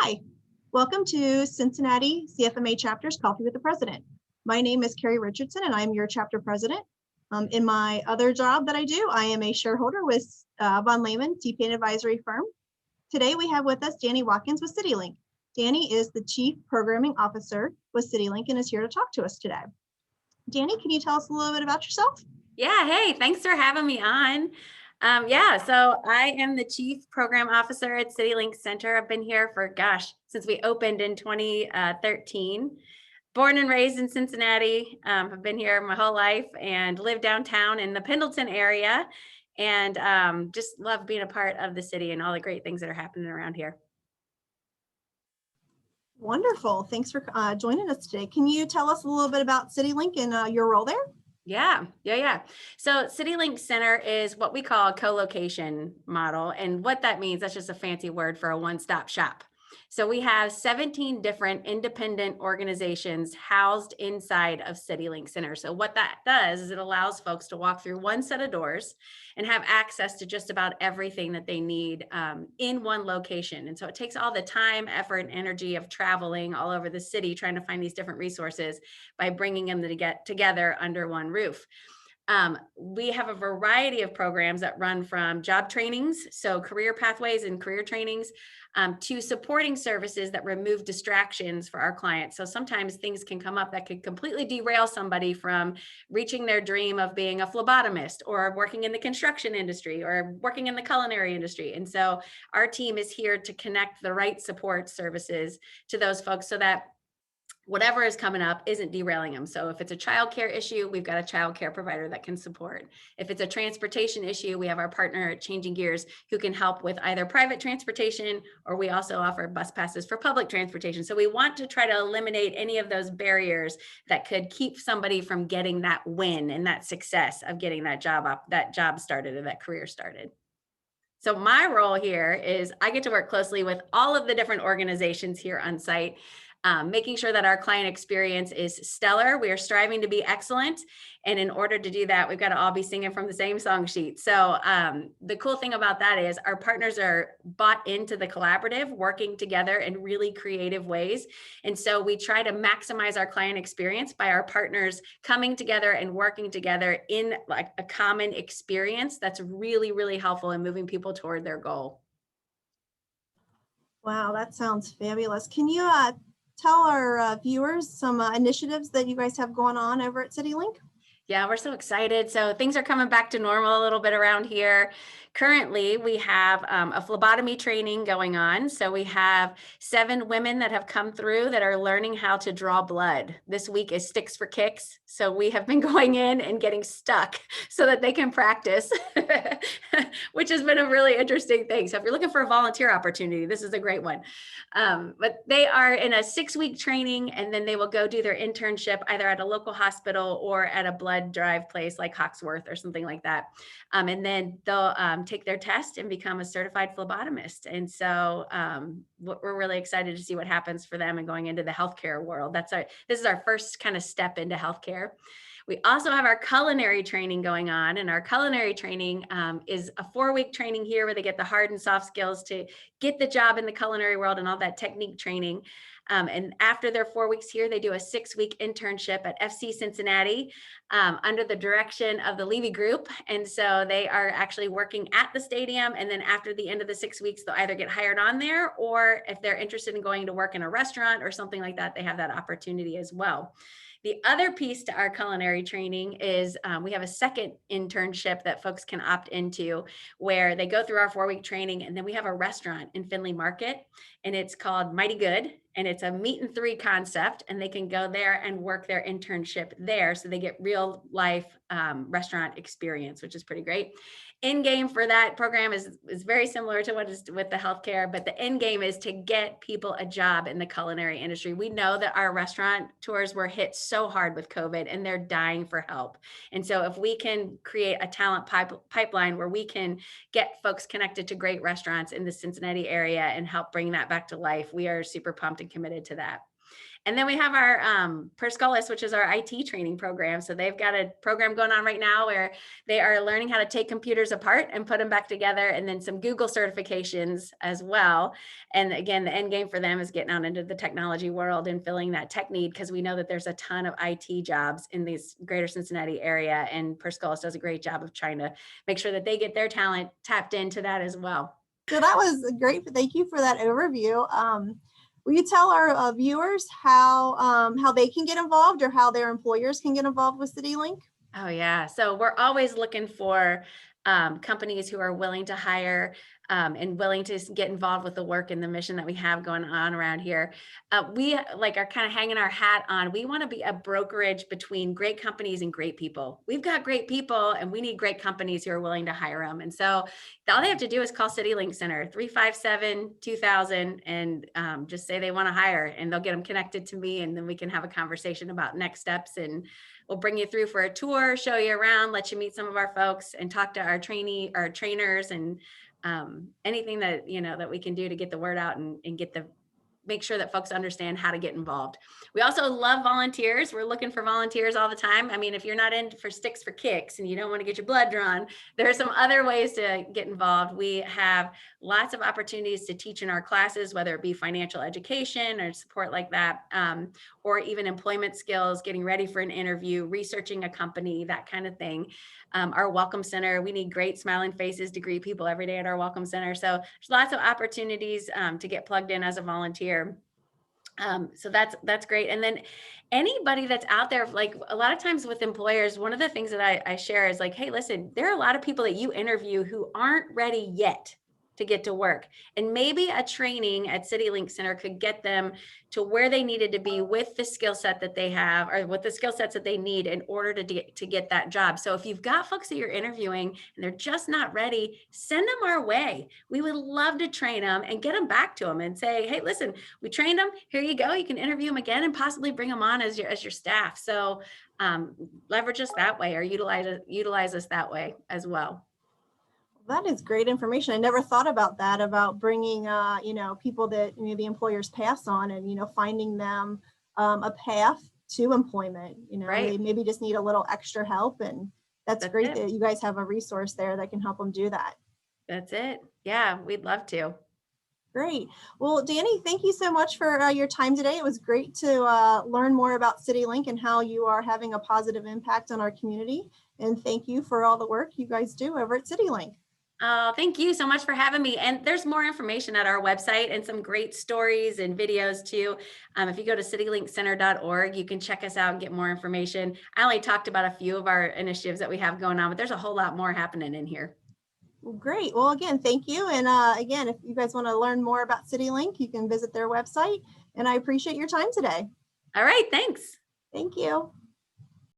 Hi, welcome to Cincinnati CFMA Chapter's Coffee with the President. My name is Carrie Richardson and I'm your chapter president. In my other job that I do, I am a shareholder with Von Lehman TPN Advisory Firm. Today we have with us Dani Watkins with CityLink. Dani is the Chief Programming Officer with CityLink and is here to talk to us today. Dani, can you tell us a little bit about yourself? Yeah, hey, thanks for having me on. So I am the Chief Program Officer at CityLink Center. I've been here for, since we opened in 2013. Born and raised in Cincinnati. I've been here my whole life and live downtown in the Pendleton area, and just love being a part of the city and all the great things that are happening around here. Wonderful. Thanks for joining us today. Can you tell us a little bit about CityLink and your role there? Yeah. So CityLink Center is what we call a co-location model. And what that means, that's just a fancy word for a one-stop shop. So we have 17 different independent organizations housed inside of CityLink Center. So what that does is it allows folks to walk through one set of doors and have access to just about everything that they need in one location. And so it takes all the time, effort, and energy of traveling all over the city trying to find these different resources by bringing them to get together under one roof. We have a variety of programs that run from job trainings, so career pathways and career trainings, to supporting services that remove distractions for our clients. So sometimes things can come up that could completely derail somebody from reaching their dream of being a phlebotomist or working in the construction industry or working in the culinary industry. And so our team is here to connect the right support services to those folks so that whatever is coming up isn't derailing them. So if it's a childcare issue, we've got a childcare provider that can support. If it's a transportation issue, we have our partner at Changing Gears who can help with either private transportation, or we also offer bus passes for public transportation. So we want to try to eliminate any of those barriers that could keep somebody from getting that win and that success of getting that job started or that career started. So my role here is I get to work closely with all of the different organizations here on site, making sure that our client experience is stellar. We are striving to be excellent. And in order to do that, we've got to all be singing from the same song sheet. So the cool thing about that is our partners are bought into the collaborative, working together in really creative ways. And so we try to maximize our client experience by our partners coming together and working together in like a common experience that's really, really helpful in moving people toward their goal. Wow, that sounds fabulous. Can you tell our viewers some initiatives that you guys have going on over at CityLink? Yeah, we're so excited. So things are coming back to normal a little bit around here. Currently, we have a phlebotomy training going on. So we have 7 women that have come through that are learning how to draw blood. This week is Sticks for Kicks. So we have been going in and getting stuck so that they can practice, which has been a really interesting thing. So if you're looking for a volunteer opportunity, this is a great one. But they are in a 6-week training, and then they will go do their internship either at a local hospital or at a blood drive place like Hawksworth or something like that. And then they'll take their test and become a certified phlebotomist. And so we're really excited to see what happens for them and going into the healthcare world. This is our first kind of step into healthcare. We also have our culinary training going on, and our culinary training is a 4-week training here where they get the hard and soft skills to get the job in the culinary world and all that technique training. And after their 4 weeks here, they do a 6-week internship at FC Cincinnati under the direction of the Levy Group. And so they are actually working at the stadium. And then after the end of the 6 weeks, they'll either get hired on there, or if they're interested in going to work in a restaurant or something like that, they have that opportunity as well. The other piece to our culinary training is we have a second internship that folks can opt into where they go through our 4-week training, and then we have a restaurant in Findlay Market, and it's called Mighty Good, and it's a meat and 3 concept, and they can go there and work their internship there. So they get real life restaurant experience, which is pretty great. End game for that program is very similar to what is with the healthcare, but the end game is to get people a job in the culinary industry. We know that our restaurant tours were hit so hard with COVID, and they're dying for help. And so if we can create a talent pipeline where we can get folks connected to great restaurants in the Cincinnati area and help bring that back to life, we are super pumped and committed to that. And then we have our Perscolis, which is our IT training program. So they've got a program going on right now where they are learning how to take computers apart and put them back together, and then some Google certifications as well. And again, the end game for them is getting out into the technology world and filling that tech need, because we know that there's a ton of IT jobs in this greater Cincinnati area. And Perscolis does a great job of trying to make sure that they get their talent tapped into that as well. So that was great. Thank you for that overview. Will you tell our viewers how they can get involved, or how their employers can get involved with CityLink? Oh, yeah. So we're always looking for companies who are willing to hire and willing to get involved with the work and the mission that we have going on around here. We like are kind of hanging our hat on. We want to be a brokerage between great companies and great people. We've got great people, and we need great companies who are willing to hire them. And so all they have to do is call CityLink Center 357-2000 and just say they want to hire, and they'll get them connected to me, and then we can have a conversation about next steps, and we'll bring you through for a tour, show you around, let you meet some of our folks, and talk to our trainers, and anything that, that we can do to get the word out and make sure that folks understand how to get involved. We also love volunteers. We're looking for volunteers all the time. I mean, if you're not in for sticks for kicks and you don't want to get your blood drawn, there are some other ways to get involved. We have lots of opportunities to teach in our classes, whether it be financial education or support like that, or even employment skills, getting ready for an interview, researching a company, that kind of thing. Our Welcome Center, we need great smiling faces to greet people every day at our Welcome Center. So there's lots of opportunities to get plugged in as a volunteer. So that's great. And then anybody that's out there, like a lot of times with employers, one of the things that I share is like, hey, listen, there are a lot of people that you interview who aren't ready yet to get to work. And maybe a training at CityLink Center could get them to where they needed to be with the skill set that they have, or with the skill sets that they need in order to get that job. So if you've got folks that you're interviewing and they're just not ready, send them our way. We would love to train them and get them back to them and say, hey, listen, we trained them. Here you go. You can interview them again and possibly bring them on as your staff. So leverage us that way, or utilize us that way as well. That is great information. I never thought about that, about bringing, people that the employers pass on, and, finding them a path to employment. Right. They maybe just need a little extra help. And that's great that you guys have a resource there that can help them do that. That's it. Yeah, we'd love to. Great. Well, Dani, thank you so much for your time today. It was great to learn more about CityLink and how you are having a positive impact on our community. And thank you for all the work you guys do over at CityLink. Oh, thank you so much for having me. And there's more information at our website and some great stories and videos too. If you go to citylinkcenter.org, you can check us out and get more information. I only talked about a few of our initiatives that we have going on, but there's a whole lot more happening in here. Well, great. Well, again, thank you. And again, if you guys want to learn more about CityLink, you can visit their website. And I appreciate your time today. All right. Thanks. Thank you.